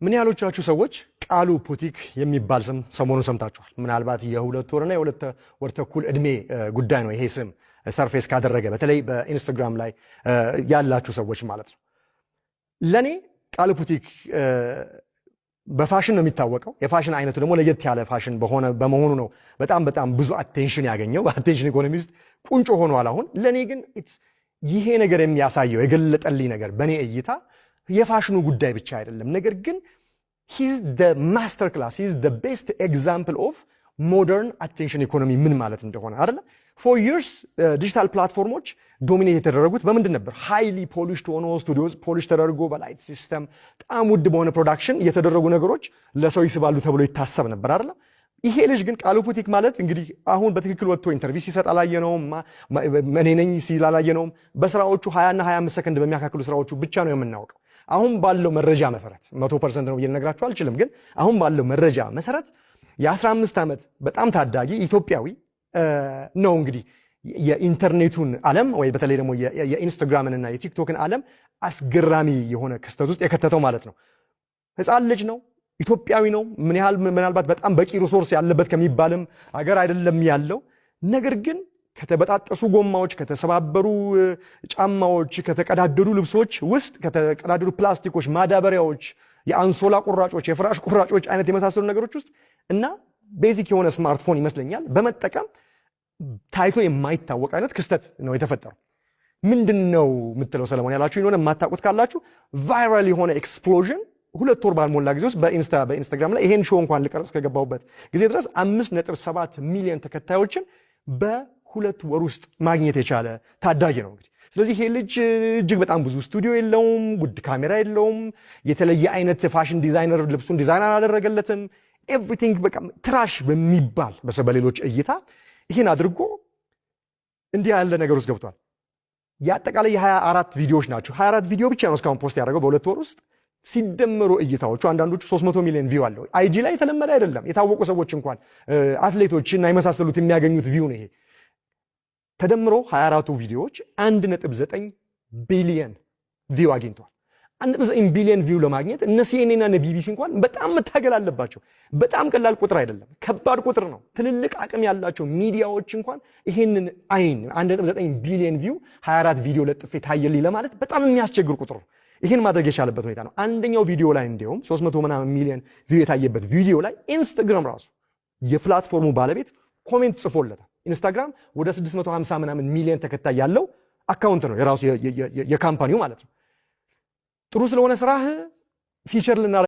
ምን ያህሎቻችሁ ሰዎች ቃሉ ፑቲክ የሚባል ስም ሰሞኑን ሰምታችኋል? ምናልባት የሁለት ወርና የሁለት ወር ተኩል እድሜ ጉዳይ ነው ይሄ ስም ሰርፌስ ካደረገ፣ በተለይ በኢንስታግራም ላይ ያላችሁ ሰዎች ማለት ነው። ለኔ ቃሉ ፑቲክ በፋሽን ነው የሚታወቀው። የፋሽን አይነቱ ደግሞ ለየት ያለ ፋሽን በመሆኑ ነው በጣም ብዙ አቴንሽን ያገኘው። በአቴንሽን ኢኮኖሚ ውስጥ ቁንጮ ሆኗል አሁን። ለኔ ግን ይሄ ነገር የሚያሳየው የገለጠልኝ ነገር በኔ እይታ የፋሽኑ ጉዳይ ብቻ አይደለም፣ ነገር ግን he's the master class, he's the best example of modern attention economy ምን ማለት እንደሆነ አይደለ? for years ዲጂታል ፕላትፎርሞች ዶሚኔት የተደረጉት በምንድን ነበር? ሃይሊ ፖሊሽድ ሆኖ ስቱዲዮስ ፖሊሽ ተደርጎ በላይት ሲስተም በጣም ውድ በሆነ ፕሮዳክሽን የተደረጉ ነገሮች ለሰው ይስባሉ ተብሎ ይታሰብ ነበር አይደለ? ይሄ ልጅ ግን ቃሉ ፑቲክ ማለት እንግዲህ አሁን በትክክል ወጥቶ ኢንተርቪው ሲሰጥ አላየነውም፣ እኔ ነኝ ሲል አላየነውም። በስራዎቹ 20 እና 25 ሰከንድ በሚያካክሉ ስራዎቹ ብቻ ነው የምናውቀው። አሁን ባለው መረጃ መሰረት 100% ነው ልነግራችሁ አልችልም፣ ግን አሁን ባለው መረጃ መሰረት የ15 ዓመት በጣም ታዳጊ ኢትዮጵያዊ ነው እንግዲህ የኢንተርኔቱን ዓለም ወይ በተለይ ደግሞ የኢንስታግራምን እና የቲክቶክን ዓለም አስገራሚ የሆነ ክስተት ውስጥ የከተተው ማለት ነው። ህፃን ልጅ ነው፣ ኢትዮጵያዊ ነው። ምናልባት በጣም በቂ ሪሶርስ ያለበት ከሚባልም ሀገር አይደለም ያለው። ነገር ግን ከተበጣጠሱ ጎማዎች፣ ከተሰባበሩ ጫማዎች፣ ከተቀዳደዱ ልብሶች ውስጥ ከተቀዳደዱ ፕላስቲኮች፣ ማዳበሪያዎች፣ የአንሶላ ቁራጮች፣ የፍራሽ ቁራጮች አይነት የመሳሰሉ ነገሮች ውስጥ እና ቤዚክ የሆነ ስማርትፎን ይመስለኛል በመጠቀም ታይቶ የማይታወቅ አይነት ክስተት ነው የተፈጠረው። ምንድነው የምትለው ሰለሞን ያላችሁ የሆነ የማታውቁት ካላችሁ ቫይራል የሆነ ኤክስፕሎዥን 2 ወር ባልሞላ ጊዜ ውስጥ በኢንስታግራም ላይ ይሄን ሾው እንኳን ልቀርጽ ከገባሁበት ጊዜ ድረስ 5.7 ሚሊዮን ተከታዮችን በ2 ወር ውስጥ ማግኘት የቻለ ታዳጊ ነው እንግዲህ። ስለዚህ ይሄ ልጅ እጅግ በጣም ብዙ ስቱዲዮ የለውም፣ ውድ ካሜራ የለውም፣ የተለየ አይነት ፋሽን ዲዛይነር ልብሱን ዲዛይን አላደረገለትም። ኤቭሪቲንግ በቃ ትራሽ በሚባል በሌሎች እይታ ይሄን አድርጎ እንዲህ ያለ ነገር ውስጥ ገብቷል። የአጠቃላይ የ24 ቪዲዮዎች ናቸው። 24 ቪዲዮ ብቻ ነው እስካሁን ፖስት ያደረገው በ2 ወር ውስጥ። ሲደመሩ እይታዎቹ አንዳንዶቹ 300 ሚሊዮን ቪው አለው። አይጂ ላይ የተለመደ አይደለም። የታወቁ ሰዎች እንኳን አትሌቶችና የመሳሰሉት የሚያገኙት ቪው ነው ይሄ። ተደምሮ 24ቱ ቪዲዮዎች 1.9 ቢሊዮን ቪው አግኝቷል። 1.9 ቢሊዮን ቪው ለማግኘት እነ ሲኤንኤን እና ቢቢሲ እንኳን በጣም መታገል አለባቸው። በጣም ቀላል ቁጥር አይደለም፣ ከባድ ቁጥር ነው። ትልልቅ አቅም ያላቸው ሚዲያዎች እንኳን ይሄንን 1.9 ቢሊዮን ቪው 24 ቪዲዮ ለጥፌ ታየልኝ ለማለት በጣም የሚያስቸግር ቁጥር ነው። ይሄን ማድረግ የቻለበት ሁኔታ ነው። አንደኛው ቪዲዮ ላይ እንዲያውም 300 ምናምን ሚሊዮን ቪው የታየበት ቪዲዮ ላይ ኢንስታግራም ራሱ የፕላትፎርሙ ባለቤት ኮሜንት ጽፎለታል። ኢንስታግራም ወደ 650 ምናምን ሚሊዮን ተከታይ ያለው አካውንት ነው የራሱ የካምፓኒው ማለት ነው። ጥሩ ስለሆነ ስራህ ፊቸር